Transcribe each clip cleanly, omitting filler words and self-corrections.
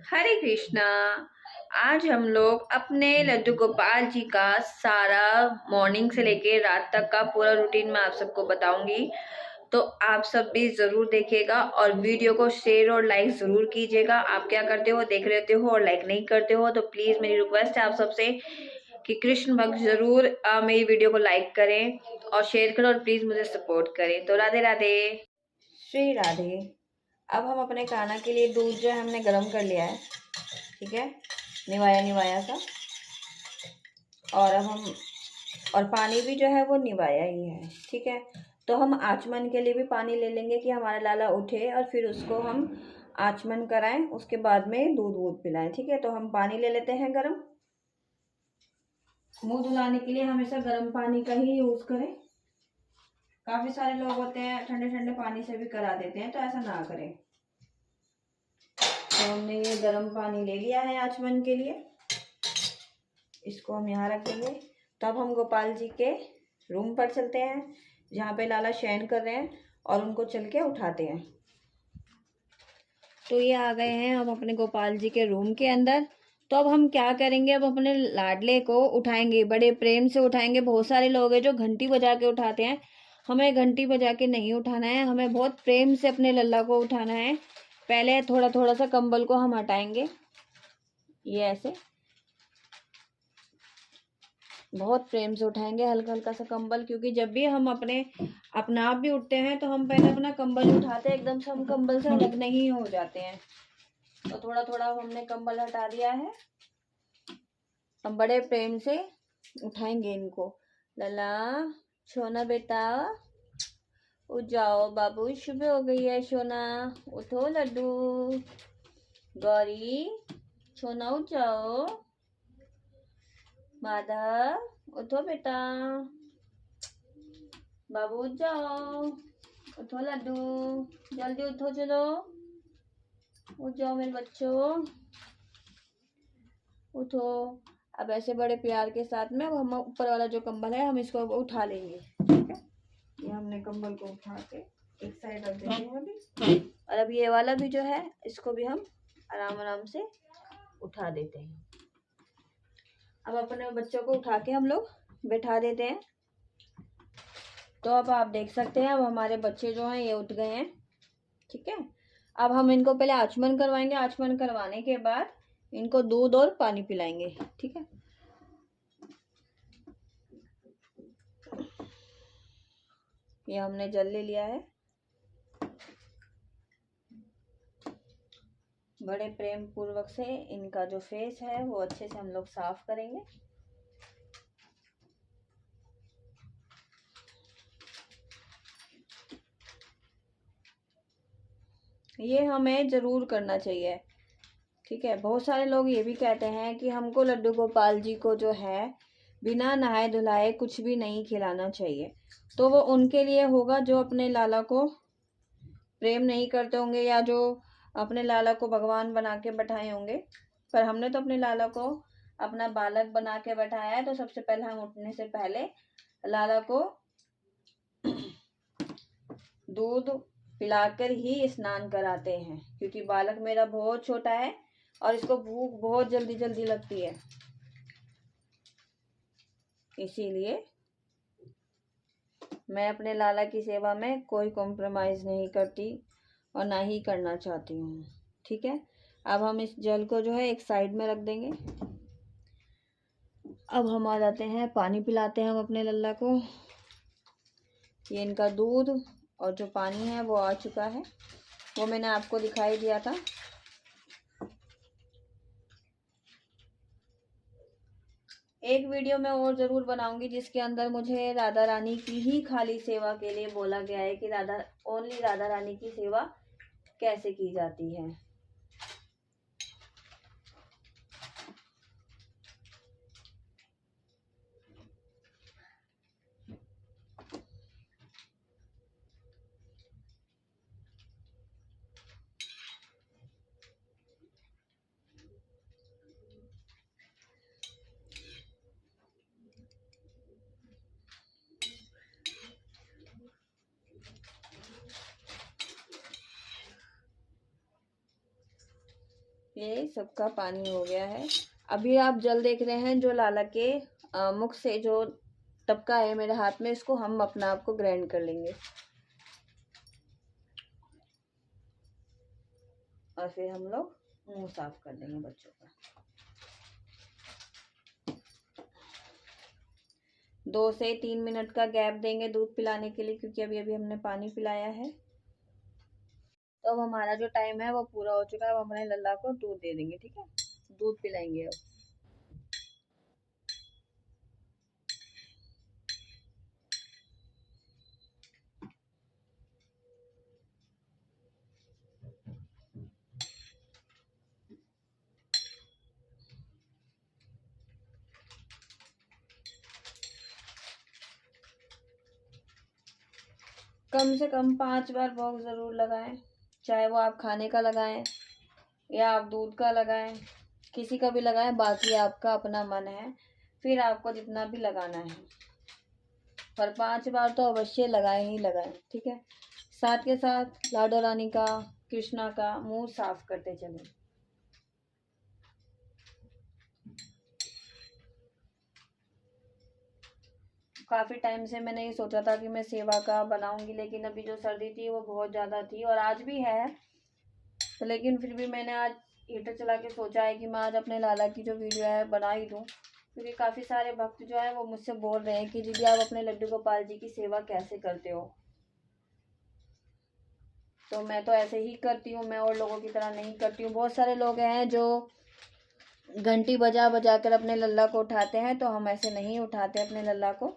हरे कृष्णा। आज हम लोग अपने लड्डू गोपाल जी का सारा मॉर्निंग से लेके रात तक का पूरा रूटीन मैं आप सबको बताऊंगी। तो आप सब भी जरूर देखिएगा और वीडियो को शेयर और लाइक जरूर कीजिएगा। आप क्या करते हो, देख लेते हो और लाइक नहीं करते हो, तो प्लीज मेरी रिक्वेस्ट है आप सबसे कि कृष्ण भक्त जरूर मेरी वीडियो को लाइक करें और शेयर करें और प्लीज मुझे सपोर्ट करें। तो राधे राधे, श्री राधे। अब हम अपने खाना के लिए दूध जो है हमने गर्म कर लिया है, ठीक है, निवाया निवाया सा। और अब हम और पानी भी जो है वो निवाया ही है, ठीक है। तो हम आचमन के लिए भी पानी ले लेंगे कि हमारा लाला उठे और फिर उसको हम आचमन कराएं, उसके बाद में दूध वूध पिलाएं, ठीक है। तो हम पानी ले लेते हैं गर्म। मुंह धुलाने के लिए हमेशा गर्म पानी का ही यूज करें। काफी सारे लोग होते हैं ठंडे ठंडे पानी से भी करा देते हैं, तो ऐसा ना करें। तो हमने ये गर्म पानी ले लिया है आचमन के लिए, इसको हम यहाँ रख देंगे। तो अब हम गोपाल जी के रूम पर चलते हैं जहाँ पे लाला शयन कर रहे हैं और उनको चल के उठाते हैं। तो ये आ गए हैं हम अपने गोपाल जी के रूम के अंदर। तो अब हम क्या करेंगे, अब अपने लाडले को उठाएंगे, बड़े प्रेम से उठाएंगे। बहुत सारे लोग हैं जो घंटी बजा के उठाते हैं, हमें घंटी बजा के नहीं उठाना है, हमें बहुत प्रेम से अपने लल्ला को उठाना है। पहले थोड़ा थोड़ा सा कंबल को हम हटाएंगे, ये ऐसे बहुत प्रेम से उठाएंगे, हल्का हल्का सा कंबल, क्योंकि जब भी हम अपना आप भी उठते हैं तो हम पहले अपना कंबल उठाते हैं, एकदम से हम कंबल से अलग नहीं हो जाते हैं। तो थोड़ा थोड़ा हमने कंबल हटा दिया है। हम बड़े प्रेम से उठाएंगे इनको। लला, सोना बेटा, उठ जाओ बाबू, सुबह हो गई है सोना, उठो लड्डू। गौरी, सोना उठ जाओ। माधव, उठो बेटा, बाबू उठ जाओ, उठो लड्डू, जल्दी उठो, चलो उठ जाओ मेरे बच्चों, उठो। अब ऐसे बड़े प्यार के साथ में अब हम ऊपर वाला जो कंबल है हम इसको अब उठा लेंगे, ठीक है। ये हमने कंबल को उठा के एक साइड रख देंगे अभी। और अब ये वाला भी जो है इसको भी हम आराम आराम से उठा देते हैं। अब अपने बच्चों को उठा के हम लोग बैठा देते हैं। तो अब आप देख सकते हैं अब हमारे बच्चे जो हैं ये उठ गए हैं, ठीक है। अब हम इनको पहले आचमन करवाएंगे, आचमन करवाने के बाद इनको दूध और पानी पिलाएंगे, ठीक है। ये हमने जल ले लिया है, बड़े प्रेम पूर्वक से इनका जो फेस है वो अच्छे से हम लोग साफ करेंगे। ये हमें जरूर करना चाहिए, ठीक है। बहुत सारे लोग ये भी कहते हैं कि हमको लड्डू गोपाल जी को जो है बिना नहाए धुलाए कुछ भी नहीं खिलाना चाहिए। तो वो उनके लिए होगा जो अपने लाला को प्रेम नहीं करते होंगे या जो अपने लाला को भगवान बना के बैठाए होंगे। पर हमने तो अपने लाला को अपना बालक बना के बैठाया है। तो सबसे पहले हम उठने से पहले लाला को दूध पिलाकर ही स्नान कराते हैं, क्योंकि बालक मेरा बहुत छोटा है और इसको भूख बहुत जल्दी जल्दी लगती है, इसीलिए मैं अपने लाला की सेवा में कोई कॉम्प्रोमाइज नहीं करती और ना ही करना चाहती हूँ, ठीक है। अब हम इस जल को जो है एक साइड में रख देंगे। अब हम आ जाते हैं, पानी पिलाते हैं हम अपने लल्ला को। ये इनका दूध और जो पानी है वो आ चुका है, वो मैंने आपको दिखाई दिया था। एक वीडियो मैं और ज़रूर बनाऊंगी जिसके अंदर मुझे राधा रानी की ही खाली सेवा के लिए बोला गया है कि ओनली राधा रानी की सेवा कैसे की जाती है। ये सबका पानी हो गया है। अभी आप जल देख रहे हैं जो लाला के मुख से जो टपका है मेरे हाथ में, इसको हम अपना आप को ग्राइंड कर लेंगे और फिर हम लोग मुंह साफ कर देंगे बच्चों का। 2 से 3 मिनट का गैप देंगे दूध पिलाने के लिए, क्योंकि अभी अभी हमने पानी पिलाया है। तो अब हमारा जो टाइम है वो पूरा हो चुका है। अब हमारे लल्ला को दूध दे देंगे, ठीक है, दूध पिलाएंगे अब। कम से कम 5 बार बॉक्स ज़रूर लगाएं, चाहे वो आप खाने का लगाएं या आप दूध का लगाएं, किसी का भी लगाएं, बाकी आपका अपना मन है, फिर आपको जितना भी लगाना है, पर 5 बार तो अवश्य लगाएं ही लगाएं, ठीक है। साथ के साथ लाडो रानी का, कृष्णा का मुंह साफ करते चलें। काफ़ी टाइम से मैंने ये सोचा था कि मैं सेवा का बनाऊंगी, लेकिन अभी जो सर्दी थी वो बहुत ज़्यादा थी और आज भी है, तो लेकिन फिर भी मैंने आज हीटर चला के सोचा है कि मैं आज अपने लाला की जो वीडियो है बना ही दूँ, क्योंकि काफ़ी सारे भक्त जो है वो मुझसे बोल रहे हैं कि दीदी आप अपने लड्डू गोपाल जी की सेवा कैसे करते हो। तो मैं तो ऐसे ही करती हूँ, मैं और लोगों की तरह नहीं करती हूँ। बहुत सारे लोग हैं जो घंटी बजा बजा कर अपने लल्ला को उठाते हैं, तो हम ऐसे नहीं उठाते अपने लल्ला को।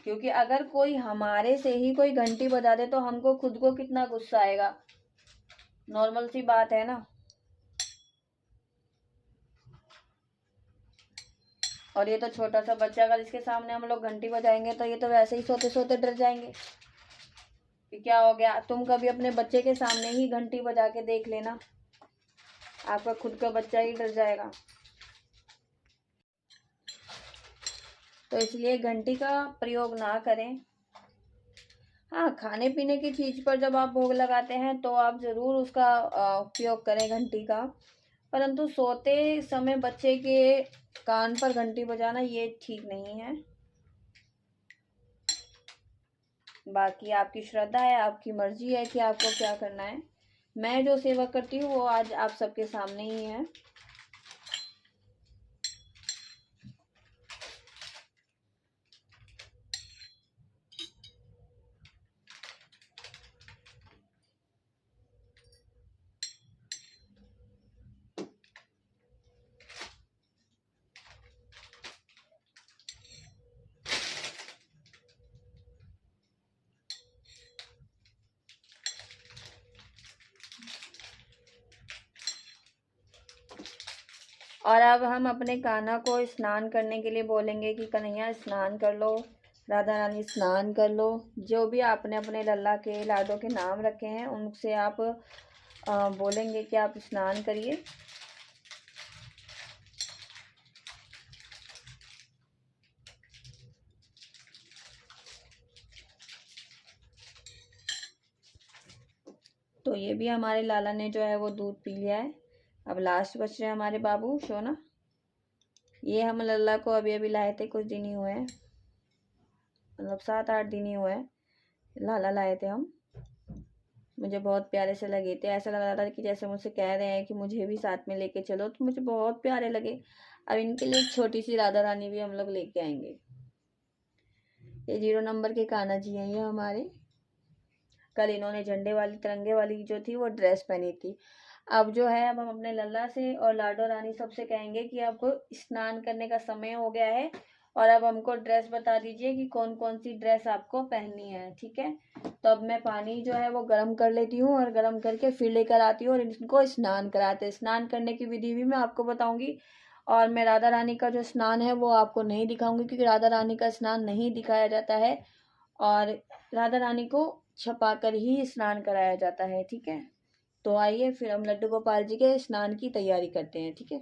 क्योंकि अगर कोई हमारे से ही कोई घंटी बजा दे तो हमको खुद को कितना गुस्सा आएगा, नॉर्मल सी बात है ना। और ये तो छोटा सा बच्चा, अगर इसके सामने हम लोग घंटी बजाएंगे तो ये तो वैसे ही सोते सोते डर जाएंगे कि क्या हो गया। तुम कभी अपने बच्चे के सामने ही घंटी बजा के देख लेना, आपका खुद का बच्चा ही डर जाएगा। तो इसलिए घंटी का प्रयोग ना करें। हाँ, खाने पीने की चीज़ पर जब आप भोग लगाते हैं तो आप ज़रूर उसका उपयोग करें घंटी का, परंतु सोते समय बच्चे के कान पर घंटी बजाना ये ठीक नहीं है। बाकी आपकी श्रद्धा है, आपकी मर्जी है कि आपको क्या करना है। मैं जो सेवा करती हूँ वो आज आप सबके सामने ही है। और अब हम अपने कान्हा को स्नान करने के लिए बोलेंगे कि कन्हैया स्नान कर लो, राधा रानी स्नान कर लो। जो भी आपने अपने लल्ला के लाडो के नाम रखे हैं उनसे आप बोलेंगे कि आप स्नान करिए। तो ये भी हमारे लाला ने जो है वो दूध पी लिया है। अब लास्ट बच रहे हैं हमारे बाबू सोना। ये हम लल्ला को अभी अभी लाए थे, कुछ दिन ही हुए हैं, मतलब 7-8 दिन ही हुए हैं लाला लाए थे हम। मुझे बहुत प्यारे से लगे थे, ऐसा लग रहा था कि जैसे मुझसे कह रहे हैं कि मुझे भी साथ में लेके चलो, तो मुझे बहुत प्यारे लगे। अब इनके लिए एक छोटी सी राधा रानी भी हम लोग लेके आएंगे। ये 0 नंबर के कान्हा जी हैं ये हमारे। कल इन्होंने झंडे वाली तिरंगे वाली जो थी वो ड्रेस पहनी थी। अब जो है अब हम अपने लल्ला से और लाडो रानी सबसे कहेंगे कि आपको स्नान करने का समय हो गया है और अब हमको ड्रेस बता दीजिए कि कौन कौन सी ड्रेस आपको पहननी है, ठीक है। तो अब मैं पानी जो है वो गर्म कर लेती हूँ और गर्म करके फिर लेकर आती हूँ और इनको स्नान कराते। स्नान करने की विधि भी मैं आपको बताऊंगी। और मैं राधा रानी का जो स्नान है वो आपको नहीं दिखाऊंगी, क्योंकि राधा रानी का स्नान नहीं दिखाया जाता है और राधा रानी को छपा कर ही स्नान कराया जाता है, ठीक है। तो आइए फिर हम लड्डू गोपाल जी के स्नान की तैयारी करते हैं, ठीक है।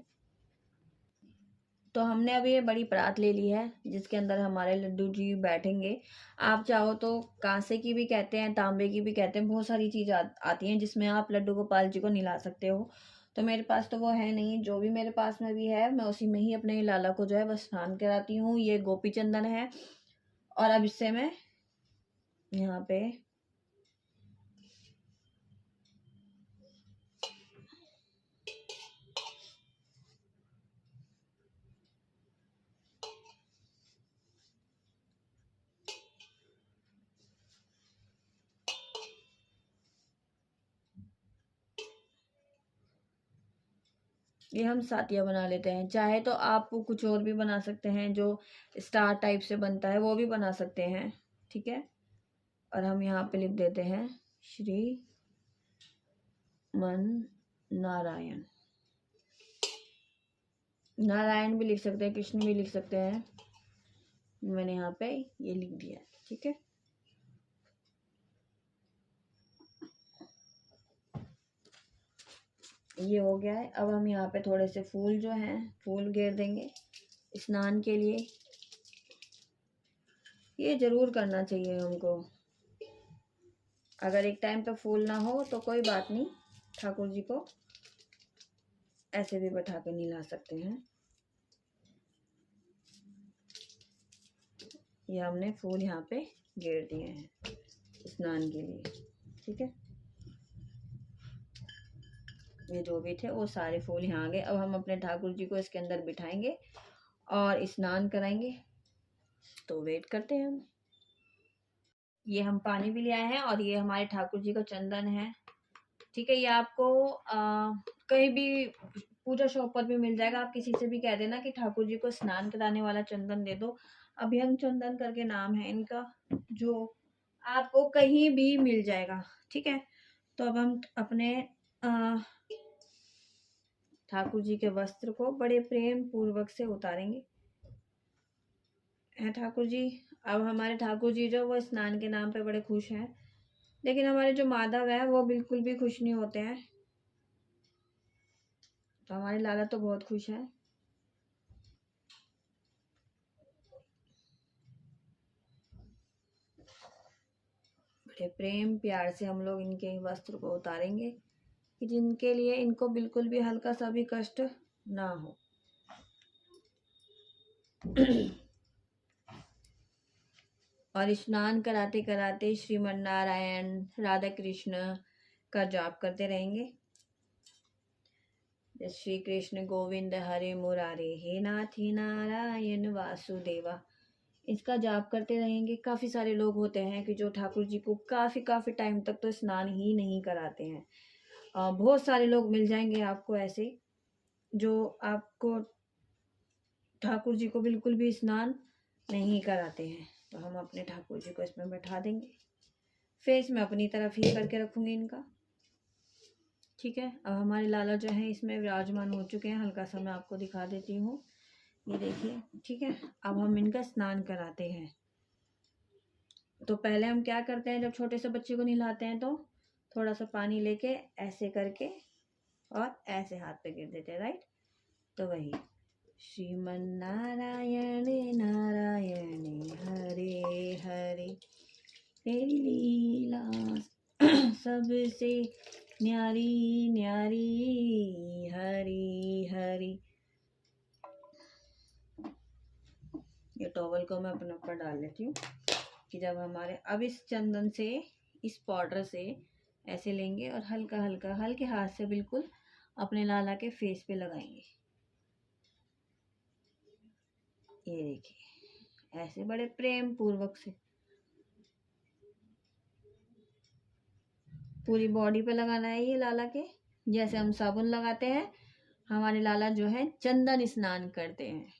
तो हमने अभी ये बड़ी परात ले ली है जिसके अंदर हमारे लड्डू जी बैठेंगे। आप चाहो तो कांसे की भी कहते हैं, तांबे की भी कहते हैं, बहुत सारी चीज़ आती हैं जिसमें आप लड्डू गोपाल जी को नहला सकते हो। तो मेरे पास तो वो है नहीं, जो भी मेरे पास में भी है मैं उसी में ही अपने लाला को जो है बस स्नान कराती हूँ। ये गोपी चंदन है और अब इससे मैं यहाँ पे ये हम सातिया बना लेते हैं। चाहे तो आप कुछ और भी बना सकते हैं, जो स्टार टाइप से बनता है वो भी बना सकते हैं, ठीक है। और हम यहाँ पे लिख देते हैं श्री मन नारायण। नारायण भी लिख सकते हैं, कृष्ण भी लिख सकते हैं। मैंने यहाँ पे ये लिख दिया है, ठीक है। ये हो गया है। अब हम यहाँ पे थोड़े से फूल जो हैं फूल घेर देंगे स्नान के लिए। ये जरूर करना चाहिए हमको। अगर एक टाइम पे फूल ना हो तो कोई बात नहीं, ठाकुर जी को ऐसे भी बैठा के नहला सकते हैं। ये हमने फूल यहाँ पे घेर दिए हैं स्नान के लिए, ठीक है। ये जो भी थे वो सारे फूल यहाँ आ गए। अब हम अपने ठाकुर जी को इसके अंदर बिठाएंगे और स्नान कराएंगे। तो वेट करते हैं हम। ये हम पानी भी ले आए हैं और ये हमारे ठाकुर जी का चंदन है, ठीक है। ये आपको कहीं भी पूजा शॉप पर भी मिल जाएगा। आप किसी से भी कह देना कि ठाकुर जी को स्नान कराने वाला चंदन दे दो। अभयंग चंदन करके नाम है इनका, जो आपको कहीं भी मिल जाएगा, ठीक है। तो अब हम अपने ठाकुर जी के वस्त्र को बड़े प्रेम पूर्वक से उतारेंगे। है ठाकुर जी। अब हमारे ठाकुर जी जो वो स्नान के नाम पे बड़े खुश हैं, लेकिन हमारे जो माधव है वो बिल्कुल भी खुश नहीं होते हैं। तो हमारे लाला तो बहुत खुश है। बड़े प्रेम प्यार से हम लोग इनके वस्त्र को उतारेंगे कि जिनके लिए इनको बिल्कुल भी हल्का सा भी कष्ट ना हो। और स्नान कराते कराते श्रीमन नारायण राधा कृष्ण का जाप करते रहेंगे। श्री कृष्ण गोविंद हरे मुरारे, हे नाथ हे नारायण वासुदेवा। इसका जाप करते रहेंगे। काफ़ी सारे लोग होते हैं कि जो ठाकुर जी को काफ़ी टाइम तक तो स्नान ही नहीं कराते हैं। बहुत सारे लोग मिल जाएंगे आपको ऐसे, जो आपको ठाकुर जी को बिल्कुल भी स्नान नहीं कराते हैं। तो हम अपने ठाकुर जी को इसमें बैठा देंगे। फेस मैं अपनी तरफ ही करके रखूँगी इनका, ठीक है। अब हमारे लाला जो है इसमें विराजमान हो चुके हैं। हल्का सा मैं आपको दिखा देती हूँ, ये देखिए, ठीक है। अब हम इनका स्नान कराते हैं। तो पहले हम क्या करते हैं, जब छोटे से बच्चे को नहलाते हैं तो थोड़ा सा पानी लेके ऐसे करके और ऐसे हाथ पे गिर देते हैं, राइट। तो वही श्रीमन नारायण नारायण हरे हरे, तेरी लीला सबसे न्यारी न्यारी, हरी हरी। ये टॉवल को मैं अपने ऊपर डाल लेती हूँ कि जब हमारे अब इस चंदन से, इस पाउडर से ऐसे लेंगे और हल्का हल्का हल्के हाथ से बिल्कुल अपने लाला के फेस पे लगाएंगे। ये देखिए, ऐसे बड़े प्रेम पूर्वक से पूरी बॉडी पे लगाना है ये लाला के। जैसे हम साबुन लगाते हैं, हमारे लाला जो है चंदन स्नान करते हैं।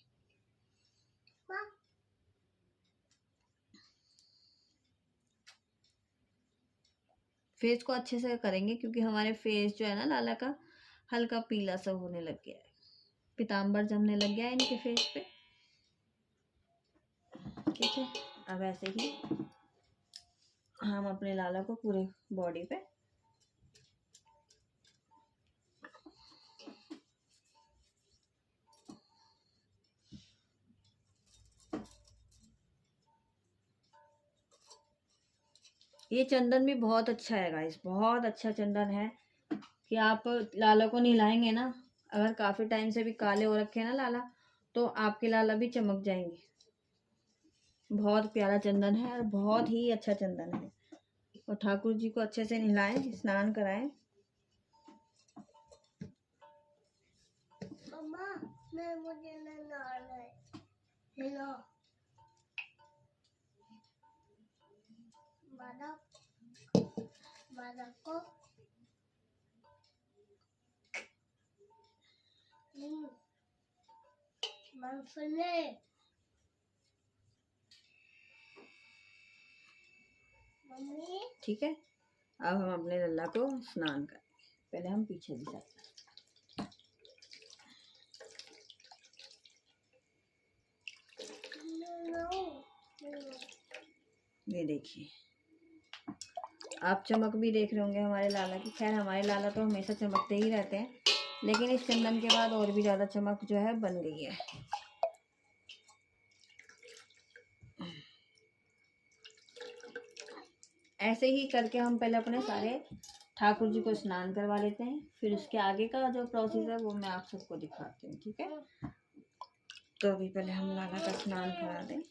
फेस को अच्छे से करेंगे क्योंकि हमारे फेस जो है ना लाला का हल्का पीला सा होने लग गया है, पीताम्बर जमने लग गया है इनके फेस पे, ठीक है। अब ऐसे ही हम अपने लाला को पूरे बॉडी पे ये चंदन भी बहुत अच्छा है गाइस, बहुत अच्छा चंदन है कि आप लाला को नहलाएंगे ना, अगर काफी टाइम से भी काले हो रखे हैं ना लाला, तो आपके लाला भी चमक जाएंगे। बहुत प्यारा चंदन है और बहुत ही अच्छा चंदन है। और ठाकुर जी को अच्छे से नहलाएं, स्नान कराएं। मम्मा, मैं मुझे नहलाना है। हेलो मादा, मादा को मनसुने। ठीक है, अब हम अपने लल्ला को स्नान करेंगे। पहले हम पीछे भी जाते हैं। ये देखिए, आप चमक भी देख रहे होंगे हमारे लाला की। खैर हमारे लाला तो हमेशा चमकते ही रहते हैं, लेकिन इस चंदन के बाद और भी ज़्यादा चमक जो है बन गई है। ऐसे ही करके हम पहले अपने सारे ठाकुर जी को स्नान करवा लेते हैं, फिर उसके आगे का जो प्रोसेस है वो मैं आप सबको दिखाती हूँ। ठीक है, तो अभी पहले हम लाला का स्नान करा दें।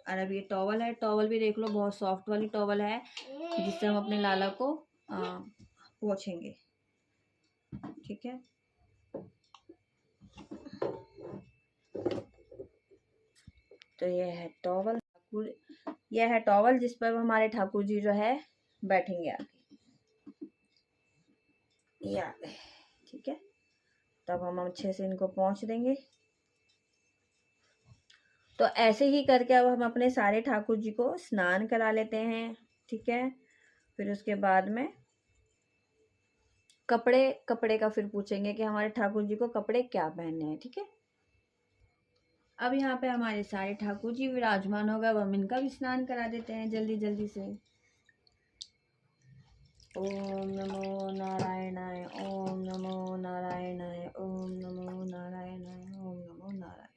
और अब ये टॉवल है, टॉवल भी देख लो, बहुत सॉफ्ट वाली टॉवल है जिससे हम अपने लाला को पोंछेंगे। ठीक है, तो ये है टॉवल ठाकुर, यह है टॉवल जिस पर हमारे ठाकुर जी जो है बैठेंगे आगे, ये आगे। ठीक है, तब हम अच्छे से इनको पोंछ देंगे। तो ऐसे ही करके अब हम अपने सारे ठाकुर जी को स्नान करा लेते हैं। ठीक है, फिर उसके बाद में कपड़े का फिर पूछेंगे कि हमारे ठाकुर जी को कपड़े क्या पहनने हैं। ठीक है, अब यहाँ पे हमारे सारे ठाकुर जी विराजमान हो गए, अब हम इनका भी स्नान करा देते हैं जल्दी जल्दी से। ओम नमो नारायणाय, ओम नमो नारायणाय, ओम नमो नारायणाय, ओम नमो नारायण।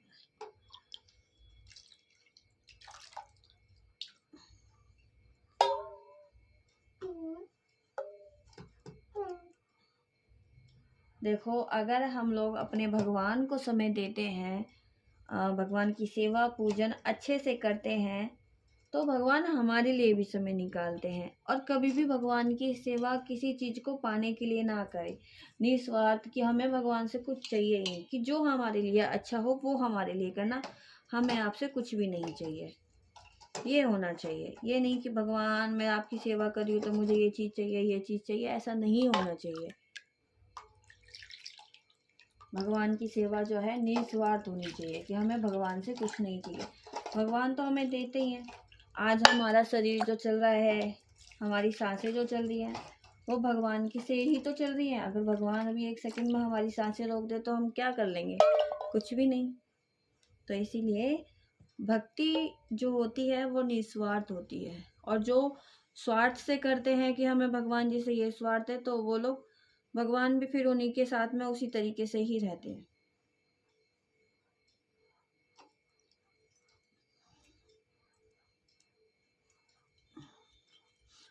देखो, अगर हम लोग अपने भगवान को समय देते हैं, भगवान की सेवा पूजन अच्छे से करते हैं, तो भगवान हमारे लिए भी समय निकालते हैं। और कभी भी भगवान की सेवा किसी चीज़ को पाने के लिए ना करें, निस्वार्थ कि हमें भगवान से कुछ चाहिए ही, कि जो हमारे लिए अच्छा हो वो हमारे लिए करना, हमें आपसे कुछ भी नहीं चाहिए। ये होना चाहिए, ये नहीं कि भगवान मैं आपकी सेवा कर रही हूँ तो मुझे ये चीज़ चाहिए, ये चीज़ चाहिए, ऐसा नहीं होना चाहिए। भगवान की सेवा जो है निस्वार्थ होनी चाहिए कि हमें भगवान से कुछ नहीं चाहिए। भगवान तो हमें देते ही हैं। आज हमारा शरीर जो चल रहा है, हमारी सांसें जो चल रही हैं, वो भगवान की से ही तो चल रही हैं। अगर भगवान अभी एक सेकंड में हमारी सांसें रोक दे तो हम क्या कर लेंगे? कुछ भी नहीं। तो इसीलिए भक्ति जो होती है वो निस्वार्थ होती है, और जो स्वार्थ से करते हैं कि हमें भगवान जी से ये स्वार्थ है, तो वो लोग, भगवान भी फिर उन्हीं के साथ में उसी तरीके से ही रहते हैं।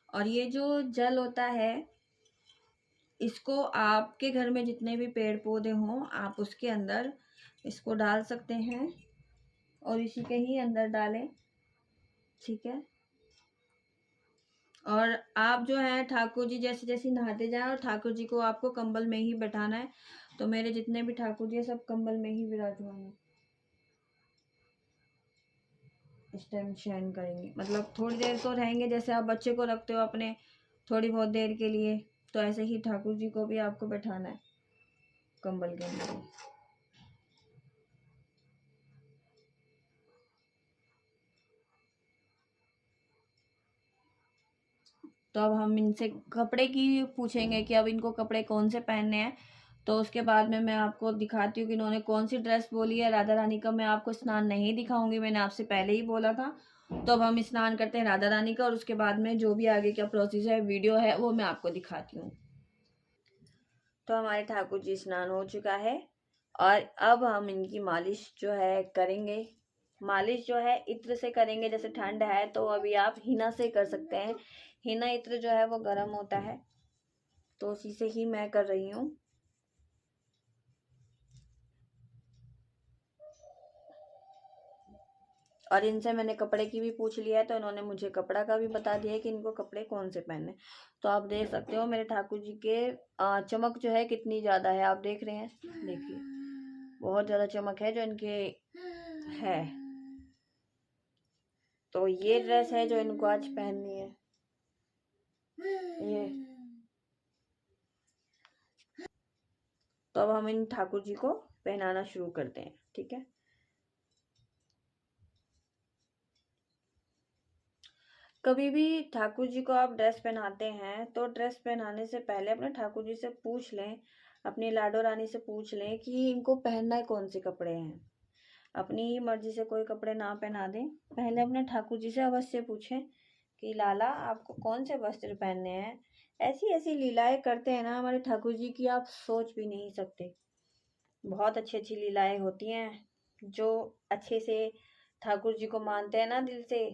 और ये जो जल होता है, इसको आपके घर में जितने भी पेड़ पौधे हों, आप उसके अंदर इसको डाल सकते हैं और इसी के ही अंदर डालें। ठीक है, और आप जो है ठाकुर जी जैसे जैसे नहाते जाएं, और ठाकुर जी को आपको कंबल में ही बैठाना है। तो मेरे जितने भी ठाकुर जी है सब कंबल में ही विराजमान है। इस टाइम शयन करेंगे, मतलब थोड़ी देर तो रहेंगे, जैसे आप बच्चे को रखते हो अपने थोड़ी बहुत देर के लिए, तो ऐसे ही ठाकुर जी को भी आपको बैठाना है कंबल के अंदर। तो अब हम इनसे कपड़े की पूछेंगे कि अब इनको कपड़े कौन से पहनने हैं। तो उसके बाद में मैं आपको दिखाती हूँ कि इन्होंने कौन सी ड्रेस बोली है। राधा रानी का मैं आपको स्नान नहीं दिखाऊंगी, मैंने आपसे पहले ही बोला था। तो अब हम स्नान करते हैं राधा रानी का, और उसके बाद में जो भी आगे का प्रोसेस है, वीडियो है, वो मैं आपको दिखाती हूँ। तो हमारे ठाकुर जी स्नान हो चुका है, और अब हम इनकी मालिश जो है करेंगे। मालिश जो है इत्र से करेंगे, जैसे ठंड है तो अभी आप हिना से कर सकते हैं। हिना इत्र जो है वो गर्म होता है, तो उसी से ही मैं कर रही हूँ। और इनसे मैंने कपड़े की भी पूछ लिया है, तो इन्होंने मुझे कपड़ा का भी बता दिया है कि इनको कपड़े कौन से पहनने। तो आप देख सकते हो मेरे ठाकुर जी के चमक जो है कितनी ज़्यादा है, आप देख रहे हैं, देखिए बहुत ज़्यादा चमक है जो इनके है। तो ये ड्रेस है जो इनको आज पहननी है, ये। तो अब हम इन ठाकुर जी को पहनाना शुरू करते हैं, ठीक है। कभी भी ठाकुर जी को आप ड्रेस पहनाते हैं तो ड्रेस पहनाने से पहले अपने ठाकुर जी से पूछ लें, अपनी लाडो रानी से पूछ लें कि इनको पहनना है कौन से कपड़े हैं। अपनी ही मर्जी से कोई कपड़े ना पहना दें, पहले अपने ठाकुर जी से अवश्य पूछें कि लाला आपको कौन से वस्त्र पहनने हैं। ऐसी ऐसी लीलाएं करते हैं ना हमारे ठाकुर जी की, आप सोच भी नहीं सकते। बहुत अच्छी अच्छी लीलाएं होती हैं। जो अच्छे से ठाकुर जी को मानते हैं ना दिल से,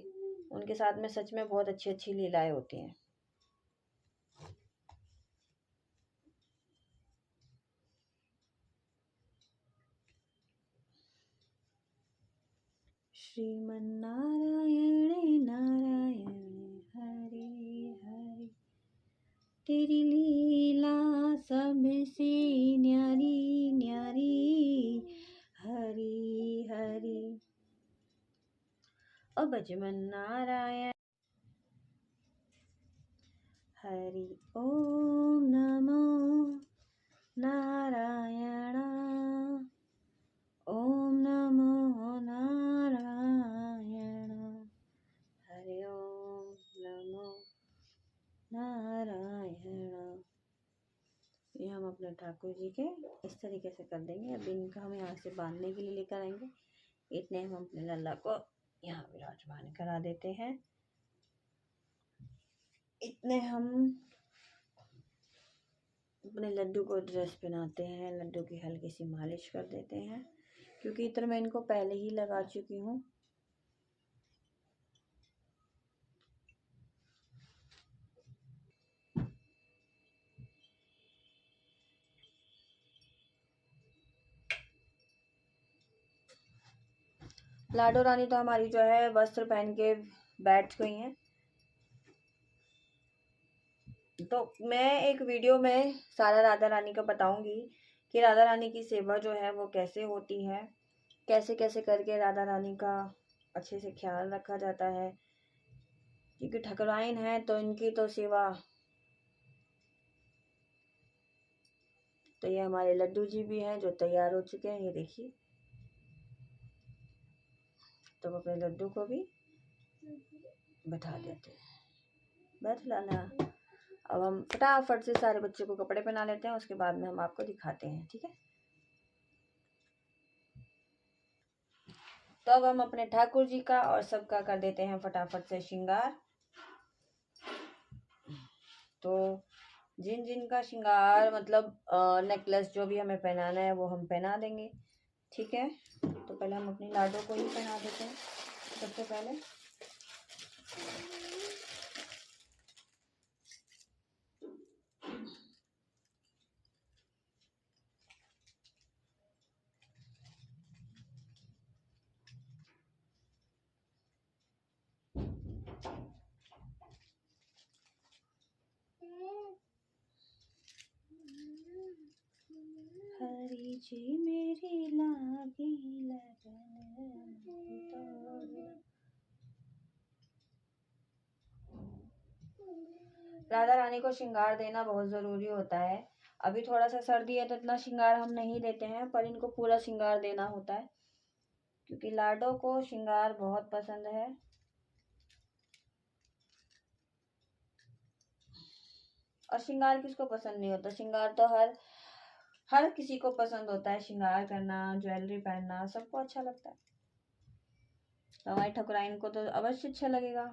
उनके साथ में सच में बहुत अच्छी अच्छी लीलाएं होती हैं। श्रीमन्नारायण नारायण हरे हरे, तेरी लीला सबसे न्यारी न्यारी, हरी हरी। ओ बजमन नारायण हरि ओम नमो नारायण, ओम नमो नारायण, हरि ओम नमो नारायण। ये हम अपने ठाकुर जी के इस तरीके से कर देंगे। अब इनका हम यहाँ से बांधने के लिए लेकर आएंगे। इतने हम अपने लल्ला को यहाँ विराजमान करा देते हैं। इतने हम अपने लड्डू को ड्रेस पहनाते हैं, लड्डू की हल्की सी मालिश कर देते हैं, क्योंकि इत्र मैं इनको पहले ही लगा चुकी हूँ। लाडो रानी तो हमारी जो है वस्त्र पहन के बैठ गई हैं। तो मैं एक वीडियो में सारा राधा रानी का बताऊंगी कि राधा रानी की सेवा जो है वो कैसे होती है, कैसे कैसे करके राधा रानी का अच्छे से ख्याल रखा जाता है। क्योंकि ठकुराइन है तो इनकी तो सेवा। तो ये हमारे लड्डू जी भी हैं जो तैयार हो चुके हैं, ये देखिए। तो अपने लड्डू को भी बैठा देते हैं, बैठ लाना। अब हम फटाफट से सारे बच्चों को कपड़े पहना लेते हैं, उसके बाद में हम आपको दिखाते हैं, ठीक है। तो अब हम अपने ठाकुर जी का और सबका कर देते हैं फटाफट से श्रृंगार। तो जिन जिन का श्रृंगार मतलब नेकलेस जो भी हमें पहनाना है वो हम पहना देंगे, ठीक है। तो पहले हम अपनी लाडो को ही पहना देते हैं सबसे पहले। हरी जी मेरी लागी लगन, राधा रानी को श्रृंगार देना बहुत जरूरी होता है। अभी थोड़ा सा सर्दी है तो इतना श्रृंगार हम नहीं देते हैं, पर इनको पूरा श्रृंगार देना होता है क्योंकि लाडो को श्रृंगार बहुत पसंद है। और श्रृंगार किसको पसंद नहीं होता, श्रृंगार तो हर किसी को पसंद होता है। श्रृंगार करना, ज्वेलरी पहनना सबको अच्छा लगता है। तो हमारी ठकुराइन को तो अवश्य अच्छा लगेगा।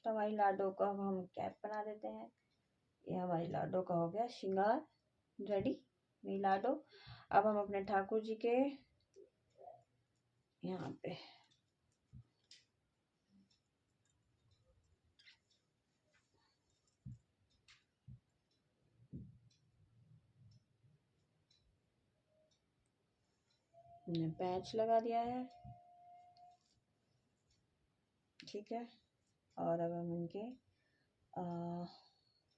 तो हमारी लाडो को अब हम कैप बना देते हैं। ये हमारी लाडो का हो गया श्रृंगार रेडी, मेरी लाडो। अब हम अपने ठाकुर जी के यहाँ पे हमने पैच लगा दिया है, ठीक है। और अब हम इनके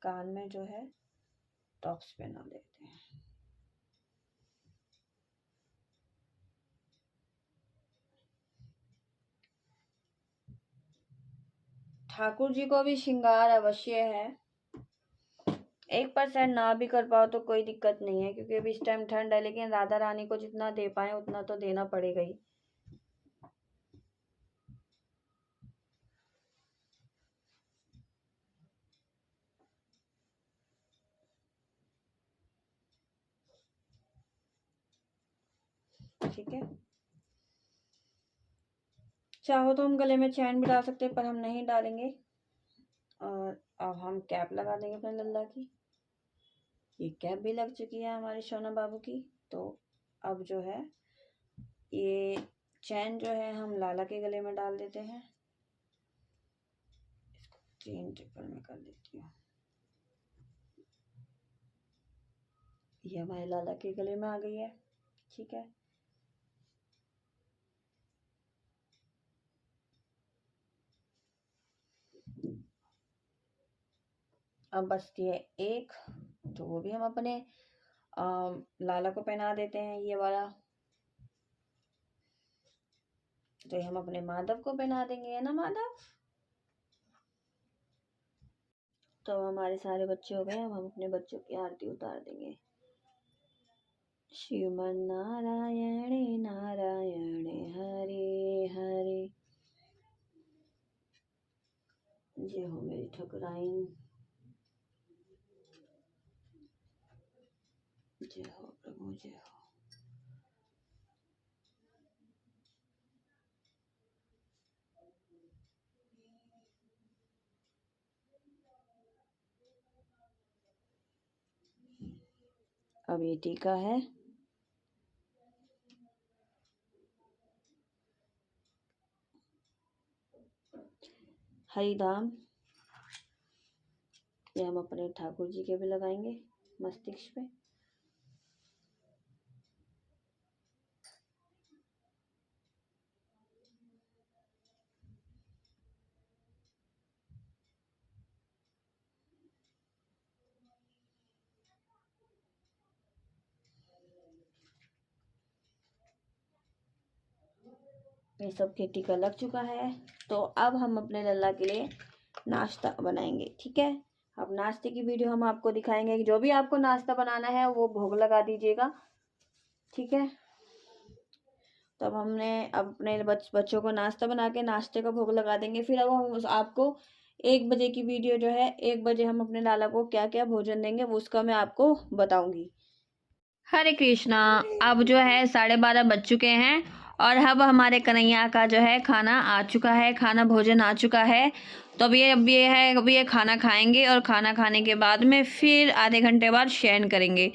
कान में जो है टॉप्स पहना देते हैं। ठाकुर जी को भी श्रृंगार अवश्य है। 1% ना भी कर पाओ तो कोई दिक्कत नहीं है, क्योंकि अभी इस टाइम ठंड है, लेकिन राधा रानी को जितना दे पाए उतना तो देना पड़ेगा ही। ठीक है, चाहो तो हम गले में चैन भी डाल सकते हैं, पर हम नहीं डालेंगे। और अब हम कैप लगा देंगे अपने लल्ला की। ये कैप भी लग चुकी है हमारे सोना बाबू की। तो अब जो है ये चैन जो है हम लाला के गले में डाल देते हैं। इसको 3 ट्रिपल में कर देती हूँ। ये हमारे लाला के गले में आ गई है, ठीक है। अब बचती है एक, तो वो भी हम अपने लाला को पहना देते हैं, ये वाला। तो ये हम अपने माधव को पहना देंगे, है ना माधव। तो हमारे सारे बच्चे हो गए, अब हम अपने बच्चों की आरती उतार देंगे। श्रीमन नारायण नारायण हरे हरे, जय हो मेरी ठकुराइन, जय हो प्रभु, जय हो। अब ये टीका है, हरिधाम। ये हम अपने ठाकुर जी के भी लगाएंगे मस्तिष्क पे। ये सब के टीका लग चुका है। तो अब हम अपने लल्ला के लिए नाश्ता बनाएंगे, ठीक है। अब नाश्ते की वीडियो हम आपको दिखाएंगे कि जो भी आपको नाश्ता बनाना है वो भोग लगा दीजिएगा, ठीक है। तब हमने अपने बच्चों को नाश्ता बना के नाश्ते का भोग लगा देंगे। फिर अब हम आपको 1 बजे की वीडियो जो है, 1 बजे हम अपने लाला को क्या क्या भोजन देंगे वो उसका मैं आपको बताऊंगी। हरे कृष्णा। अब जो है 12:30 बज चुके हैं और अब हमारे कन्हैया का जो है खाना आ चुका है, खाना भोजन आ चुका है। तो अब ये खाना खाएंगे और खाना खाने के बाद में फिर आधे घंटे बाद शयन करेंगे।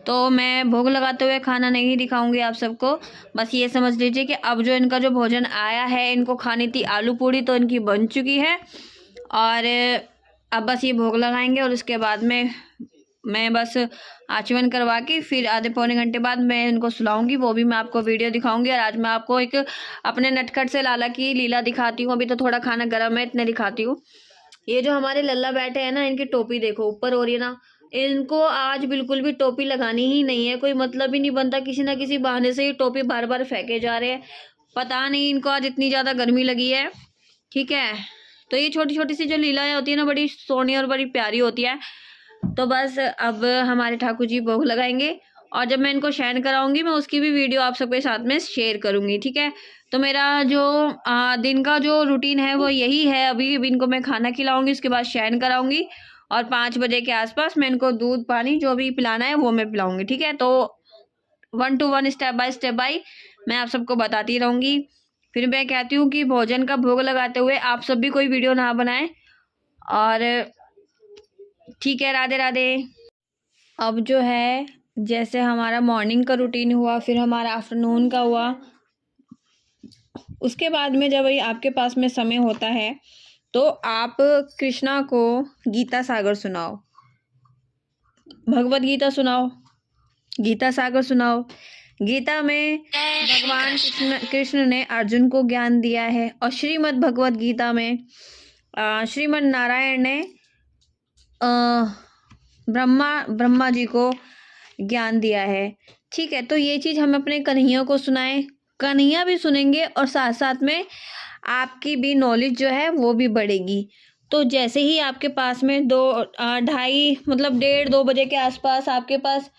तो मैं भोग लगाते हुए खाना नहीं दिखाऊंगी आप सबको, बस ये समझ लीजिए कि अब जो इनका जो भोजन आया है, इनको खानी थी आलू पूड़ी, तो इनकी बन चुकी है। और अब बस ये भोग लगाएंगे और उसके बाद में मैं बस आचमन करवा के फिर आधे पौने घंटे बाद मैं इनको सुलाऊंगी, वो भी मैं आपको वीडियो दिखाऊंगी। और आज मैं आपको एक अपने नटखट से लाला की लीला दिखाती हूँ। अभी तो थोड़ा खाना गर्म है, इतने दिखाती हूँ। ये जो हमारे लल्ला बैठे हैं ना, इनकी टोपी देखो ऊपर हो रही है ना, इनको आज बिल्कुल भी टोपी लगानी ही नहीं है, कोई मतलब ही नहीं बनता। किसी ना किसी बहाने से ये टोपी बार बार फेंके जा रहे हैं, पता नहीं इनको आज इतनी ज़्यादा गर्मी लगी है, ठीक है। तो ये छोटी छोटी सी जो लीलाएं होती है ना, बड़ी सोहनी और बड़ी प्यारी होती है। तो बस अब हमारे ठाकुर जी भोग लगाएंगे और जब मैं इनको शयन कराऊंगी मैं उसकी भी वीडियो आप सबके साथ में शेयर करूंगी, ठीक है। तो मेरा जो दिन का जो रूटीन है वो यही है। अभी इनको मैं खाना खिलाऊंगी, उसके बाद शयन कराऊंगी और 5 बजे के आसपास मैं इनको दूध पानी जो भी पिलाना है वो मैं पिलाऊंगी, ठीक है। तो 1 to 1 स्टेप बाय मैं आप सबको बताती रहूंगी। फिर मैं कहती हूँ कि भोजन का भोग लगाते हुए आप सब भी कोई वीडियो ना बनाएं, और ठीक है। राधे राधे। अब जो है जैसे हमारा मॉर्निंग का रूटीन हुआ, फिर हमारा आफ्टरनून का हुआ, उसके बाद में जब आपके पास में समय होता है तो आप कृष्णा को गीता सागर सुनाओ, भगवत गीता सुनाओ, गीता सागर सुनाओ, गीता में भगवान कृष्ण ने अर्जुन को ज्ञान दिया है और श्रीमद् भगवत गीता में श्रीमद् नारायण ने ब्रह्मा जी को ज्ञान दिया है। ठीक है, तो ये चीज़ हम अपने कन्हैया को सुनाएं, कन्हैया भी सुनेंगे और साथ साथ में आपकी भी नॉलेज जो है वो भी बढ़ेगी। तो जैसे ही आपके पास में 2-2:30 मतलब 1:30-2 बजे के आसपास आपके पास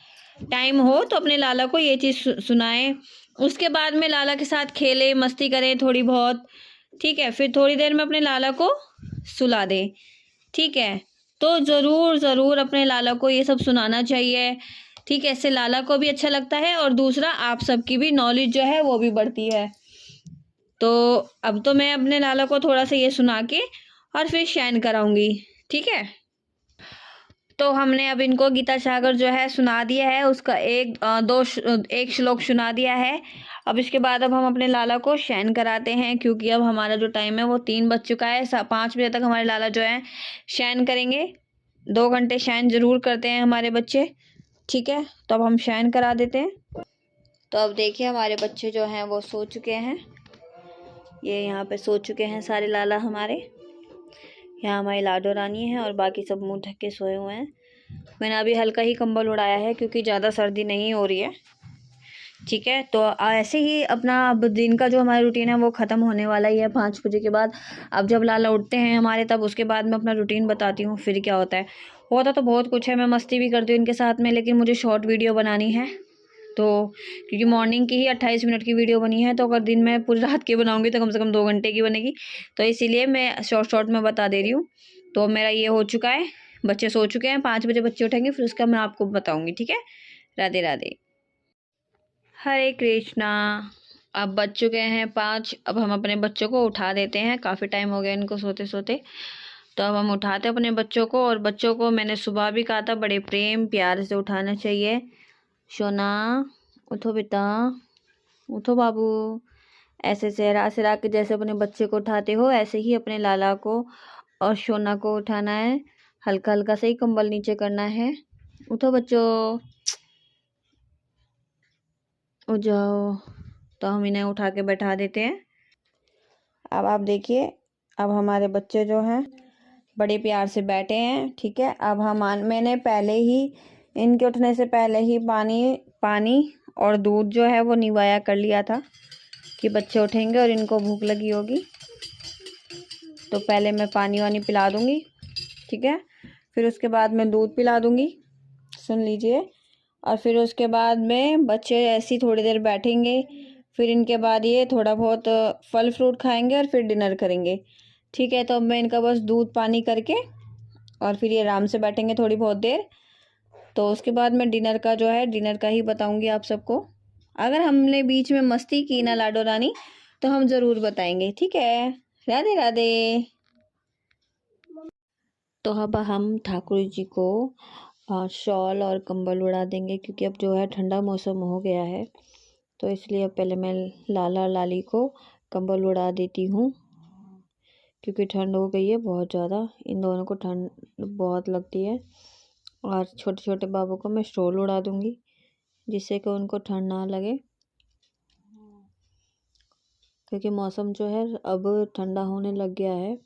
टाइम हो तो अपने लाला को ये चीज़ सुनाएं। उसके बाद में लाला के साथ खेलें, मस्ती करें थोड़ी बहुत। ठीक है, फिर थोड़ी देर में अपने लाला को सुला दें। ठीक है, तो ज़रूर अपने लाला को ये सब सुनाना चाहिए। ठीक है, इससे लाला को भी अच्छा लगता है और दूसरा आप सबकी भी नॉलेज जो है वो भी बढ़ती है। तो अब तो मैं अपने लाला को थोड़ा सा ये सुना के और फिर शयन कराऊंगी। ठीक है, तो हमने अब इनको गीता सागर जो है सुना दिया है, उसका एक श्लोक सुना दिया है। अब इसके बाद अब हम अपने लाला को शयन कराते हैं, क्योंकि अब हमारा जो टाइम है वो 3 बज चुका है। 5 बजे तक हमारे लाला जो है शयन करेंगे। 2 घंटे शयन जरूर करते हैं हमारे बच्चे। ठीक है, तो अब हम शयन करा देते हैं। तो अब देखिए हमारे बच्चे जो हैं वो सो चुके हैं। ये यहाँ पे सो चुके हैं सारे लाला हमारे। यहाँ हमारी लाडो रानी है और बाकी सब मुंह ढक के सोए हुए हैं। मैंने अभी हल्का ही कंबल उड़ाया है क्योंकि ज़्यादा सर्दी नहीं हो रही है। ठीक है, तो ऐसे ही अपना अब दिन का जो हमारा रूटीन है वो ख़त्म होने वाला ही है 5 बजे के बाद। अब जब लाला उठते हैं हमारे तब उसके बाद मैं अपना रूटीन बताती हूँ फिर क्या होता है। होता तो बहुत कुछ है, मैं मस्ती भी करती हूँ इनके साथ में, लेकिन मुझे शॉर्ट वीडियो बनानी है। तो क्योंकि मॉर्निंग की ही 28 मिनट की वीडियो बनी है, तो अगर दिन में पूरी रात की बनाऊंगी तो कम से कम 2 घंटे की बनेगी। तो इसीलिए मैं शॉर्ट में बता दे रही हूँ। तो मेरा ये हो चुका है, बच्चे सो चुके हैं। 5 बजे बच्चे उठेंगे फिर उसका मैं आपको बताऊंगी। ठीक है, राधे राधे, हरे कृष्णा। अब बज चुके हैं 5। अब हम अपने बच्चों को उठा देते हैं, काफ़ी टाइम हो गया इनको सोते सोते। तो अब हम उठाते हैं अपने बच्चों को, और बच्चों को मैंने सुबह भी कहा था बड़े प्रेम प्यार से उठाना चाहिए। सोना उठो बेटा, उठो बाबू। ऐसे सहरा सहरा के जैसे अपने बच्चे को उठाते हो ऐसे ही अपने लाला को और सोना को उठाना है। हल्का हल्का से ही कंबल नीचे करना है। उठो बच्चों, उठ जाओ। तो हम इन्हें उठा के बैठा देते हैं। अब आप देखिए, अब हमारे बच्चे जो हैं बड़े प्यार से बैठे हैं। ठीक है, अब मैंने पहले ही इनके उठने से पहले ही पानी और दूध जो है वो निवाया कर लिया था कि बच्चे उठेंगे और इनको भूख लगी होगी। तो पहले मैं पानी वानी पिला दूंगी। ठीक है, फिर उसके बाद मैं दूध पिला दूंगी, सुन लीजिए। और फिर उसके बाद में बच्चे ऐसी थोड़ी देर बैठेंगे। फिर इनके बाद ये थोड़ा बहुत फल फ्रूट खाएंगे और फिर डिनर करेंगे। ठीक है, तो अब मैं इनका बस दूध पानी करके और फिर ये आराम से बैठेंगे थोड़ी बहुत देर। तो उसके बाद मैं डिनर का जो है डिनर का ही बताऊंगी आप सबको। अगर हमने बीच में मस्ती की ना लाडो रानी तो हम ज़रूर बताएंगे। ठीक है, राधे राधे। तो अब हम ठाकुर जी को शॉल और कंबल उड़ा देंगे, क्योंकि अब जो है ठंडा मौसम हो गया है। तो इसलिए पहले मैं लाला लाली को कंबल उड़ा देती हूँ, क्योंकि ठंड हो गई है बहुत ज़्यादा। इन दोनों को ठंड बहुत लगती है। और छोटे छोटे बाबू को मैं शॉल उड़ा दूँगी, जिससे कि उनको ठंड ना लगे, क्योंकि मौसम जो है अब ठंडा होने लग गया है।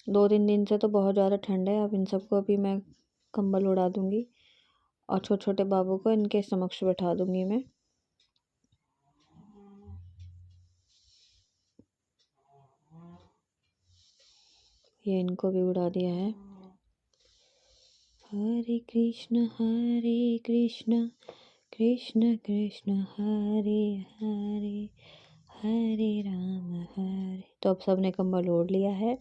2-3 दिन से तो बहुत ज़्यादा ठंड है। अब इन सबको अभी मैं कंबल उड़ा दूँगी और छोटे छोटे बाबू को इनके समक्ष बैठा दूँगी मैं। ये इनको भी उड़ा दिया है। हरे कृष्ण कृष्ण कृष्ण हरे हरे, हरे राम हरे। तो अब सब ने कंबल ओढ़ लिया है।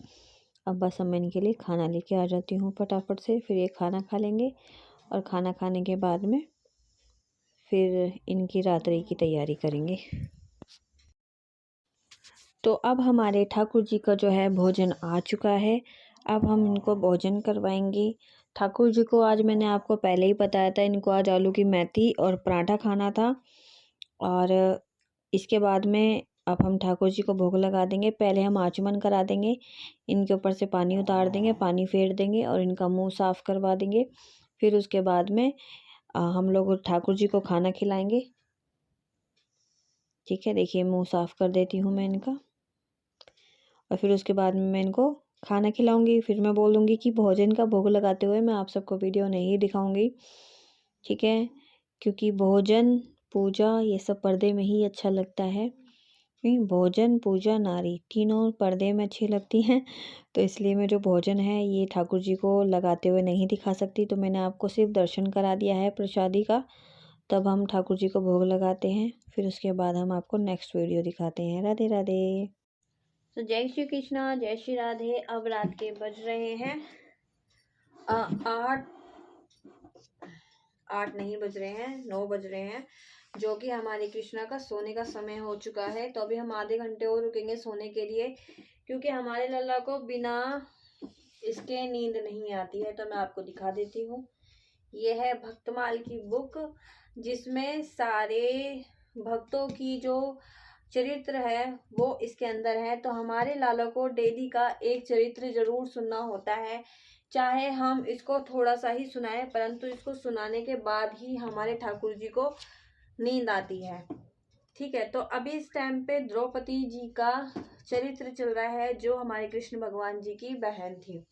अब बस मैं इनके लिए खाना लेके आ जाती हूँ फटाफट से, फिर ये खाना खा लेंगे और खाना खाने के बाद में फिर इनकी रात्रि की तैयारी करेंगे। तो अब हमारे ठाकुर जी का जो है भोजन आ चुका है। अब हम इनको भोजन करवाएंगे। ठाकुर जी को आज मैंने आपको पहले ही बताया था, इनको आज आलू की मेथी और पराठा खाना था। और इसके बाद में अब हम ठाकुर जी को भोग लगा देंगे। पहले हम आचमन करा देंगे, इनके ऊपर से पानी उतार देंगे, पानी फेर देंगे और इनका मुंह साफ़ करवा देंगे। फिर उसके बाद में हम लोग ठाकुर जी को खाना खिलाएंगे। ठीक है, देखिए मुंह साफ कर देती हूँ मैं इनका। और फिर उसके बाद में मैं इनको खाना खिलाऊंगी। फिर मैं बोल दूँगी कि भोजन का भोग लगाते हुए मैं आप सबको वीडियो नहीं दिखाऊंगी, ठीक है, क्योंकि भोजन पूजा ये सब पर्दे में ही अच्छा लगता है। भोजन पूजा नारी तीनों पर्दे में अच्छी लगती हैं, तो इसलिए मैं जो भोजन है ये ठाकुर जी को लगाते हुए नहीं दिखा सकती। तो मैंने आपको सिर्फ दर्शन करा दिया है प्रसादी का, तब हम ठाकुर जी को भोग लगाते हैं। फिर उसके बाद हम आपको नेक्स्ट वीडियो दिखाते हैं। राधे राधे। तो जय श्री कृष्णा, जय श्री राधे। अब रात के बज रहे हैं 8 नहीं बज रहे हैं, 9 बज रहे हैं, जो कि हमारे कृष्णा का सोने का समय हो चुका है। तो अभी हम आधे घंटे और रुकेंगे सोने के लिए, क्योंकि हमारे लल्ला को बिना इसके नींद नहीं आती है। तो मैं आपको दिखा देती हूँ, ये है भक्तमाल की बुक, जिसमें सारे भक्तों की जो चरित्र है वो इसके अंदर है। तो हमारे लाला को डेली का एक चरित्र जरूर सुनना होता है, चाहे हम इसको थोड़ा सा ही सुनाएं, परंतु इसको सुनाने के बाद ही हमारे ठाकुर जी को नींद आती है। ठीक है, तो अभी इस टाइम पे द्रौपदी जी का चरित्र चल रहा है, जो हमारे कृष्ण भगवान जी की बहन थी,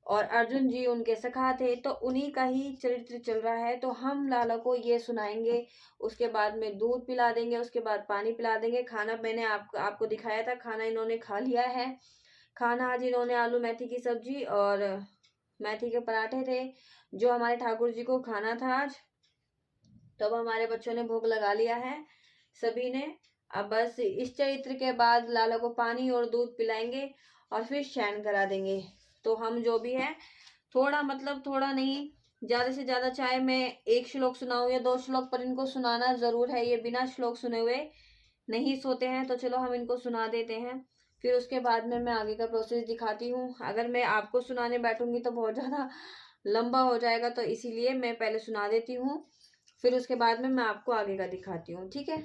और अर्जुन जी उनके सखा थे, तो उन्हीं का ही चरित्र चल रहा है। तो हम लाला को ये सुनाएंगे, उसके बाद में दूध पिला देंगे, उसके बाद पानी पिला देंगे। खाना मैंने आपको दिखाया था, खाना इन्होंने खा लिया है। खाना आज इन्होंने आलू मेथी की सब्जी और मेथी के पराठे थे, जो हमारे ठाकुर जी को खाना था आज। तो अब हमारे बच्चों ने भोग लगा लिया है सभी ने। अब बस इस चरित्र के बाद लाला को पानी और दूध पिलाएंगे और फिर शयन करा देंगे। तो हम जो भी है थोड़ा, मतलब थोड़ा नहीं, ज्यादा से ज्यादा, चाहे मैं 1 श्लोक सुनाऊं या 2 श्लोक, पर इनको सुनाना जरूर है। ये बिना श्लोक सुने हुए नहीं सोते हैं, तो चलो हम इनको सुना देते हैं। फिर उसके बाद में मैं आगे का प्रोसेस दिखाती हूँ। अगर मैं आपको सुनाने बैठूंगी तो बहुत ज्यादा लंबा हो जाएगा, तो इसीलिए मैं पहले सुना देती हूँ, फिर उसके बाद में मैं आपको आगे का दिखाती हूँ, ठीक है।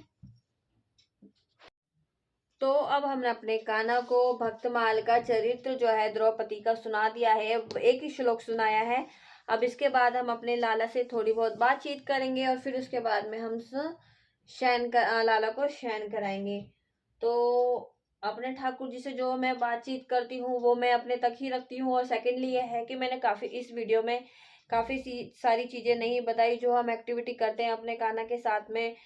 तो अब हमने अपने कान्हा को भक्तमाल का चरित्र जो है द्रौपदी का सुना दिया है, एक ही श्लोक सुनाया है। अब इसके बाद हम अपने लाला से थोड़ी बहुत बातचीत करेंगे, और फिर उसके बाद में हम लाला को शयन कराएंगे। तो अपने ठाकुर जी से जो मैं बातचीत करती हूँ वो मैं अपने तक ही रखती हूँ। और सेकेंडली ये है कि मैंने काफी इस वीडियो में काफी सारी चीजें नहीं बताई, जो हम एक्टिविटी करते हैं अपने कान्हा के साथ में,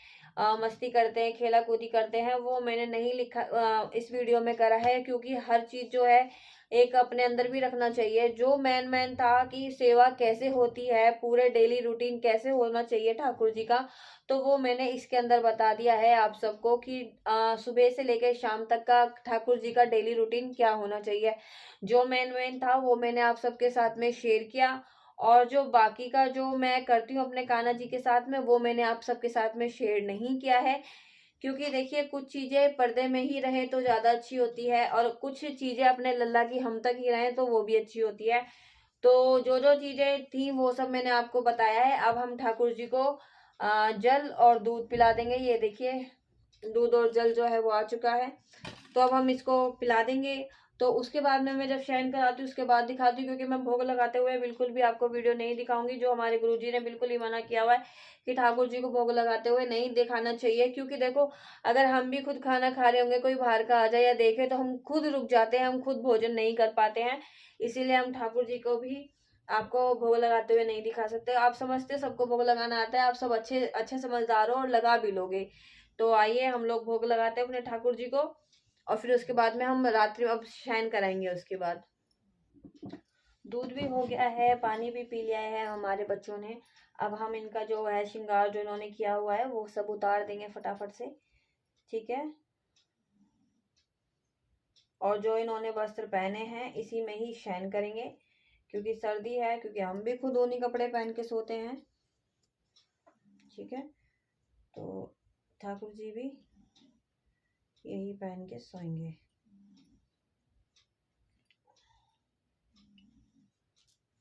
मस्ती करते हैं, खेला कूदी करते हैं, वो मैंने नहीं लिखा इस वीडियो में करा है, क्योंकि हर चीज जो है एक अपने अंदर भी रखना चाहिए। जो मेन था कि सेवा कैसे होती है, पूरे डेली रूटीन कैसे होना चाहिए ठाकुर जी का, तो वो मैंने इसके अंदर बता दिया है आप सबको कि सुबह से लेकर शाम तक का ठाकुर जी का डेली रूटीन क्या होना चाहिए। जो मेन था वो मैंने आप सबके साथ में शेयर किया, और जो बाकी का जो मैं करती हूँ अपने कान्हा जी के साथ में, वो मैंने आप सबके साथ में शेयर नहीं किया है। क्योंकि देखिए, कुछ चीजें पर्दे में ही रहे तो ज्यादा अच्छी होती है, और कुछ चीजें अपने लल्ला की हम तक ही रहे तो वो भी अच्छी होती है। तो जो जो चीजें थी वो सब मैंने आपको बताया है। अब हम ठाकुर जी को जल और दूध पिला देंगे। ये देखिए, दूध और जल जो है वो आ चुका है, तो अब हम इसको पिला देंगे। तो उसके बाद में मैं जब शयन कराती हूँ उसके बाद दिखाती हूँ, क्योंकि मैं भोग लगाते हुए बिल्कुल भी आपको वीडियो नहीं दिखाऊंगी। जो हमारे गुरुजी ने बिल्कुल ही मना किया हुआ है कि ठाकुर जी को भोग लगाते हुए नहीं दिखाना चाहिए, क्योंकि देखो, अगर हम भी खुद खाना खा रहे होंगे, कोई बाहर का आ जाए या देखे, तो हम खुद रुक जाते हैं, हम खुद भोजन नहीं कर पाते हैं। इसीलिए हम ठाकुर जी को भी आपको भोग लगाते हुए नहीं दिखा सकते। आप समझते सबको भोग लगाना आता है, आप सब अच्छे अच्छे समझदार हो और लगा भी लोगे। तो आइए हम लोग भोग लगाते हैं अपने ठाकुर जी को, और फिर उसके बाद में हम रात्रि में अब शयन कराएंगे। उसके बाद दूध भी हो गया है, पानी भी पी लिया है हमारे बच्चों ने। अब हम इनका जो है श्रृंगार जो इन्होंने किया हुआ है वो सब उतार देंगे फटाफट से, ठीक है। और जो इन्होंने वस्त्र पहने हैं इसी में ही शयन करेंगे, क्योंकि सर्दी है, क्योंकि हम भी खुद ऊनी कपड़े पहन के सोते हैं, ठीक है। तो ठाकुर जी भी यही पहन के सोएंगे।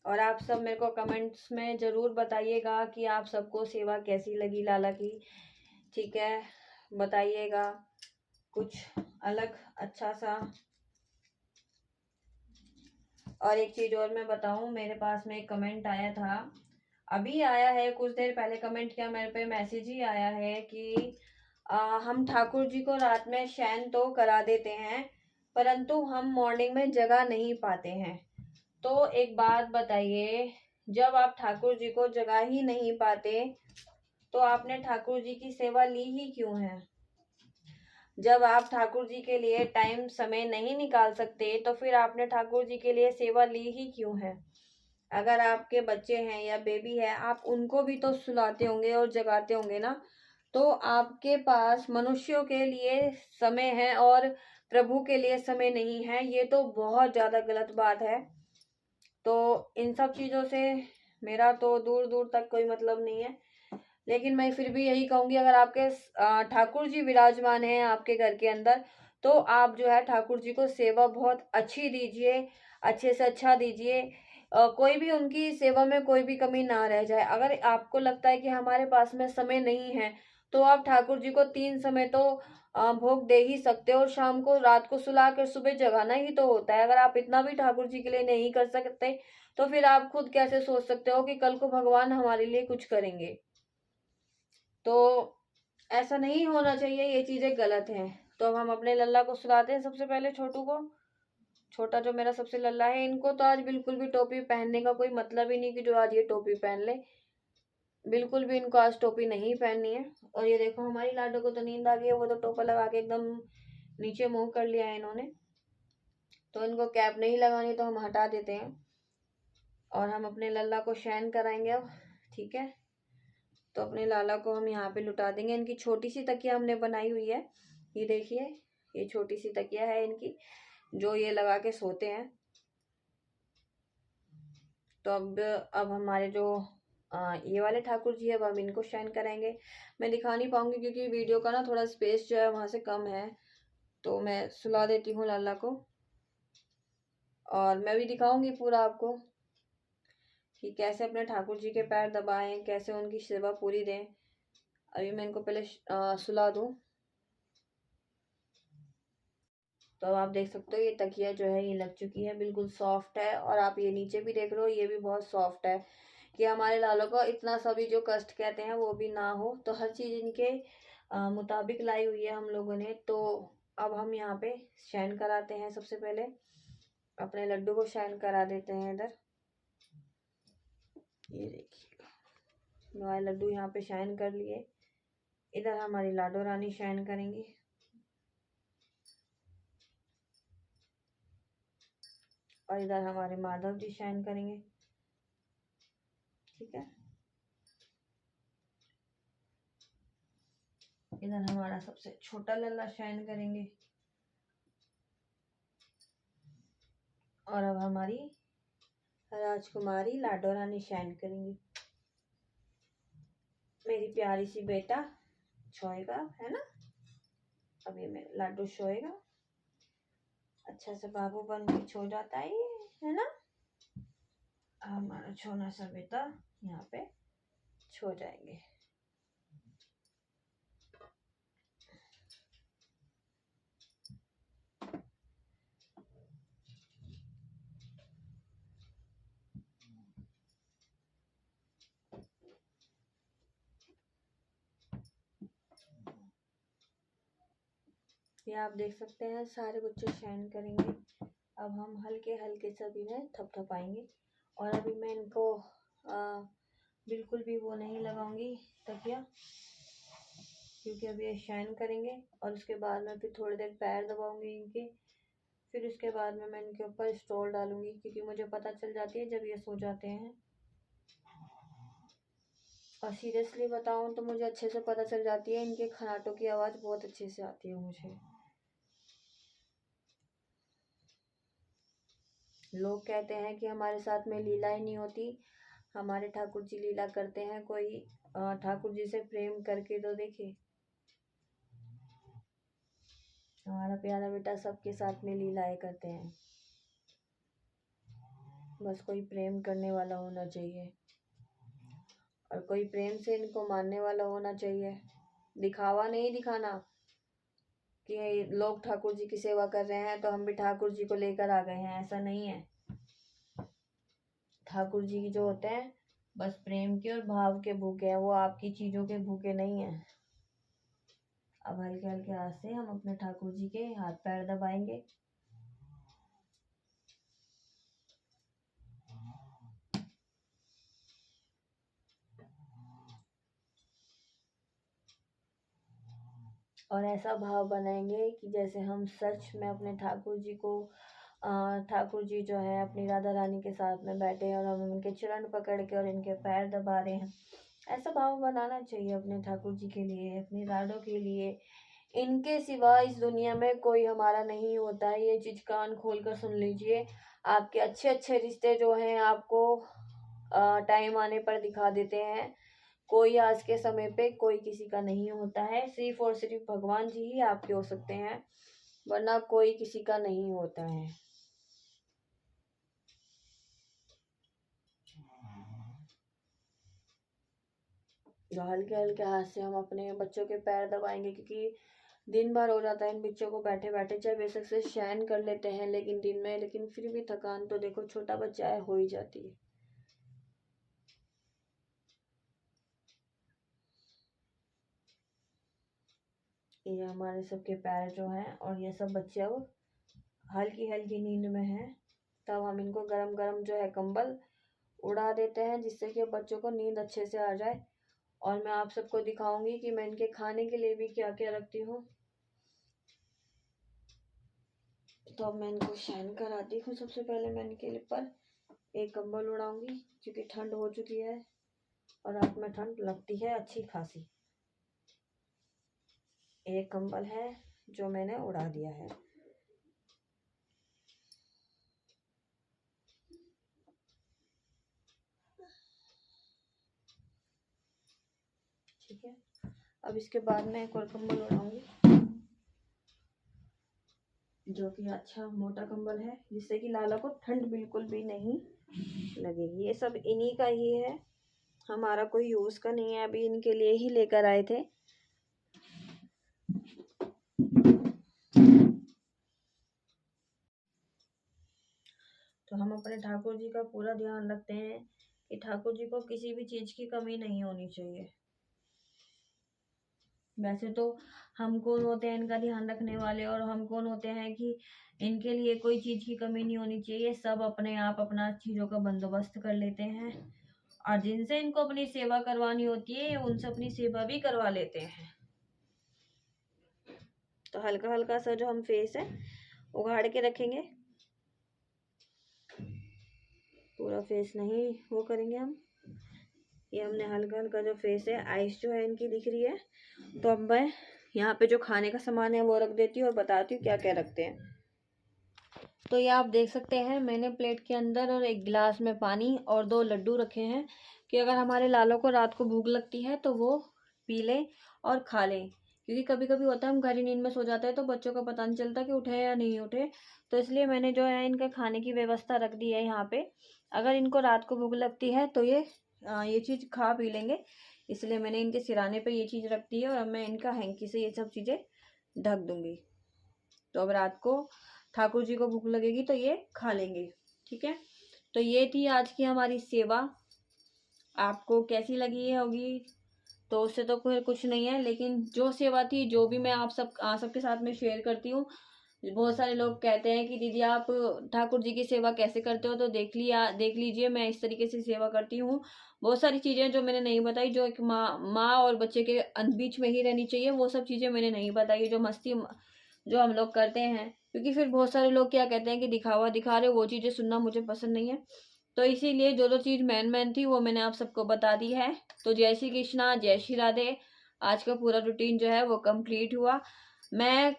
और आप सब मेरे को कमेंट्स में जरूर बताइएगा कि आप सबको सेवा कैसी लगी लाला की, ठीक है, बताइएगा कुछ अलग अच्छा सा। और एक चीज और मैं बताऊं, मेरे पास में एक कमेंट आया था, अभी आया है कुछ देर पहले कमेंट किया, मेरे पे मैसेज ही आया है कि हम ठाकुर जी को रात में शयन तो करा देते हैं, परंतु हम मॉर्निंग में जगा नहीं पाते हैं। तो एक बात बताइए, जब आप ठाकुर जी को जगा ही नहीं पाते तो आपने ठाकुर जी की सेवा ली ही क्यों है? जब आप ठाकुर जी के लिए टाइम समय नहीं निकाल सकते तो फिर आपने ठाकुर जी के लिए सेवा ली ही क्यों है? अगर आपके बच्चे हैं या बेबी है, आप उनको भी तो सुलाते होंगे और जगाते होंगे ना। तो आपके पास मनुष्यों के लिए समय है और प्रभु के लिए समय नहीं है, ये तो बहुत ज्यादा गलत बात है। तो इन सब चीजों से मेरा तो दूर दूर तक कोई मतलब नहीं है। लेकिन मैं फिर भी यही कहूंगी, अगर आपके ठाकुर जी विराजमान हैं आपके घर के अंदर, तो आप जो है ठाकुर जी को सेवा बहुत अच्छी दीजिए, अच्छे से अच्छा दीजिए। कोई भी उनकी सेवा में कोई भी कमी ना रह जाए। अगर आपको लगता है कि हमारे पास में समय नहीं है, तो आप ठाकुर जी को 3 समय तो भोग दे ही सकते हो, और शाम को रात को सुला कर सुबह जगाना ही तो होता है। अगर आप इतना भी ठाकुर जी के लिए नहीं कर सकते, तो फिर आप खुद कैसे सोच सकते हो कि कल को भगवान हमारे लिए कुछ करेंगे? तो ऐसा नहीं होना चाहिए, ये चीजें गलत हैं। तो अब हम अपने लल्ला को सुलाते हैं। सबसे पहले छोटू को, छोटा जो मेरा सबसे लल्ला है, इनको तो आज बिल्कुल भी टोपी पहनने का कोई मतलब ही नहीं कि जो आज ये टोपी पहन ले। बिल्कुल भी इनको आज टोपी नहीं पहननी है। और ये देखो हमारी लाडो को तो नींद आ गई है, वो तो टोपा लगा के एकदम नीचे मुंह कर लिया है इन्होंने। तो इनको कैप नहीं लगानी, तो हम हटा देते हैं और हम अपने लल्ला को शयन कराएंगे अब। ठीक है, तो अपने लाला को हम यहाँ पे लुटा देंगे। इनकी छोटी सी तकिया हमने बनाई हुई है, ये देखिए, ये छोटी सी तकिया है इनकी, जो ये लगा के सोते हैं। तो अब हमारे जो ये वाले ठाकुर जी है, अब हम इनको शयन कराएंगे। मैं दिखा नहीं पाऊंगी क्योंकि वीडियो का ना थोड़ा स्पेस जो है वहां से कम है। तो मैं सुला देती हूँ लाला को, और मैं भी दिखाऊंगी पूरा आपको कि कैसे अपने ठाकुर जी के पैर दबाएं, कैसे उनकी सेवा पूरी दें। अभी मैं इनको पहले सुला दूं। तो अब आप देख सकते हो ये तकिया जो है ये लग चुकी है, बिल्कुल सॉफ्ट है। और आप ये नीचे भी देख रहे हो, ये भी बहुत सॉफ्ट है, कि हमारे लालों को इतना सभी जो कष्ट कहते हैं वो भी ना हो। तो हर चीज इनके मुताबिक लाई हुई है हम लोगों ने। तो अब हम यहाँ पे शयन कराते हैं। सबसे पहले अपने लड्डू को शयन करा देते हैं इधर। ये देखिए, हमारे लड्डू यहाँ पे शयन कर लिए। इधर हमारी लाडो रानी शयन करेंगी। और इधर हमारे माधव जी शयन करेंगे। ठीक है, इधर हमारा सबसे छोटा लल्ला शयन करेंगे। और अब हमारी राजकुमारी लाडो रानी शयन करेंगी। मेरी प्यारी सी बेटा सोएगा, है ना? अभी मेरा लाडो सोएगा, अच्छा से बाबू बन के सो जाता है ये, है ना? हमारा छोटा सा बेटा यहाँ पे सो जाएंगे। ये आप देख सकते हैं सारे बच्चे शयन करेंगे। अब हम हल्के हल्के सभी में थपथपाएंगे। और अभी मैं इनको बिल्कुल भी वो नहीं लगाऊंगी तकिया, क्योंकि अभी ये शयन करेंगे और उसके बाद में फिर थोड़ी देर पैर दबाऊंगी इनके। फिर उसके बाद में मैं इनके ऊपर स्टॉल डालूंगी, क्योंकि मुझे पता चल जाती है जब ये सो जाते हैं। और सीरियसली बताऊं तो मुझे अच्छे से पता चल जाती है, इनके खनाटों की आवाज़ बहुत अच्छे से आती है मुझे। लोग कहते हैं कि हमारे साथ में लीला ही नहीं होती। हमारे ठाकुर जी लीला करते हैं। कोई ठाकुर जी से प्रेम करके तो देखे। हमारा प्यारा बेटा सबके साथ में लीलाएं करते हैं। बस कोई प्रेम करने वाला होना चाहिए, और कोई प्रेम से इनको मानने वाला होना चाहिए। दिखावा नहीं दिखाना कि लोग ठाकुर जी की सेवा कर रहे हैं तो हम भी ठाकुर जी को लेकर आ गए हैं, ऐसा नहीं है। ठाकुर जी जो होते हैं बस प्रेम के और भाव के भूखे हैं, वो आपकी चीजों के भूखे नहीं है। अब हल्के हल्के हाथ से हम अपने ठाकुर जी के हाथ पैर दबाएंगे। और ऐसा भाव बनाएंगे कि जैसे हम सच में अपने ठाकुर जी को ठाकुर जी जो है अपनी राधा रानी के साथ में बैठे हैं और हम उनके चरण पकड़ के और इनके पैर दबा रहे हैं। ऐसा भाव बनाना चाहिए अपने ठाकुर जी के लिए, अपनी राधों के लिए। इनके सिवा इस दुनिया में कोई हमारा नहीं होता है। ये चीज कान खोल कर सुन लीजिए। आपके अच्छे अच्छे रिश्ते जो हैं आपको टाइम आने पर दिखा देते हैं। कोई आज के समय पे कोई किसी का नहीं होता है। सिर्फ और सिर्फ भगवान जी ही आपके हो सकते हैं, वरना कोई किसी का नहीं होता है। जो हल्के हल्के हाथ से हम अपने बच्चों के पैर दबाएंगे, क्योंकि दिन भर हो जाता है इन बच्चों को बैठे बैठे। चाहे बेशक से शयन कर लेते हैं लेकिन दिन में, लेकिन फिर भी थकान तो देखो छोटा बच्चा है हो ही जाती है। ये हमारे सबके पैर जो हैं, और ये सब बच्चे अब हल्की हल्की नींद में हैं। तब हम इनको गरम गरम जो है कंबल उड़ा देते हैं, जिससे कि बच्चों को नींद अच्छे से आ जाए। और मैं आप सबको दिखाऊंगी कि मैं इनके खाने के लिए भी क्या क्या रखती हूँ। तो अब मैं इनको शयन कराती हूँ। सबसे पहले मैं इनके ऊपर एक कंबल उड़ाऊंगी, क्योंकि ठंड हो चुकी है और रात में ठंड लगती है अच्छी खासी। एक कंबल है जो मैंने उड़ा दिया है। ठीक है, अब इसके बाद मैं एक और कंबल उड़ाऊंगी, जो कि अच्छा मोटा कंबल है, जिससे कि लाला को ठंड बिल्कुल भी नहीं लगेगी। ये सब इन्हीं का ही है, हमारा कोई यूज का नहीं है। अभी इनके लिए ही लेकर आए थे। तो हम अपने ठाकुर जी का पूरा ध्यान रखते हैं कि ठाकुर जी को किसी भी चीज की कमी नहीं होनी चाहिए। वैसे तो हम कौन होते हैं इनका ध्यान रखने वाले, और हम कौन होते हैं कि इनके लिए कोई चीज की कमी नहीं होनी चाहिए। सब अपने आप अपना चीजों का बंदोबस्त कर लेते हैं, और जिनसे इनको अपनी सेवा करवानी होती है उनसे अपनी सेवा भी करवा लेते हैं। तो हल्का हल्का सा जो हम फेस है उघाड़ के रखेंगे, पूरा फेस नहीं वो करेंगे हम। ये हमने हल्का हल्का जो फेस है, आइस जो है इनकी दिख रही है। तो अब मैं यहाँ पे जो खाने का सामान है वो रख देती हूँ और बताती हूँ क्या क्या रखते हैं। तो ये आप देख सकते हैं, मैंने प्लेट के अंदर और एक गिलास में पानी और 2 लड्डू रखे हैं, कि अगर हमारे लालों को रात को भूख लगती है तो वो पी लें और खा लें। क्योंकि कभी कभी होता है हम गहरी नींद में सो जाते हैं तो बच्चों को पता नहीं चलता कि उठे या नहीं उठे। तो इसलिए मैंने जो है इनके खाने की व्यवस्था रख दी है यहाँ पे। अगर इनको रात को भूख लगती है तो ये चीज़ खा पी लेंगे, इसलिए मैंने इनके सिराने पे ये चीज़ रख दी है। और मैं इनका हैंकी से ये सब चीज़ें ढक दूंगी। तो अब रात को ठाकुर जी को भूख लगेगी तो ये खा लेंगे। ठीक है, तो ये थी आज की हमारी सेवा। आपको कैसी लगी होगी? तो उससे तो कोई कुछ नहीं है, लेकिन जो सेवा थी, जो भी मैं आप सबके साथ में शेयर करती हूँ। बहुत सारे लोग कहते हैं कि दीदी आप ठाकुर जी की सेवा कैसे करते हो, तो देख लीजिए मैं इस तरीके से सेवा करती हूँ। बहुत सारी चीजें जो मैंने नहीं बताई, जो एक माँ और बच्चे के बीच में ही रहनी चाहिए, वो सब चीजें मैंने नहीं बताई। जो मस्ती जो हम लोग करते हैं, क्योंकि फिर बहुत सारे लोग क्या कहते हैं कि दिखावा दिखा रहे हो, वो चीजें सुनना मुझे पसंद नहीं है। तो इसीलिए जो चीज मेन थी वो मैंने आप सबको बता दी है। तो जय श्री कृष्णा, जय श्री राधे। आज का पूरा रूटीन जो है वो कंप्लीट हुआ। मैं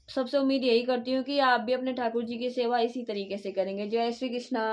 सबसे उम्मीद यही करती हूँ कि आप भी अपने ठाकुर जी की सेवा इसी तरीके से करेंगे। जय श्री कृष्णा।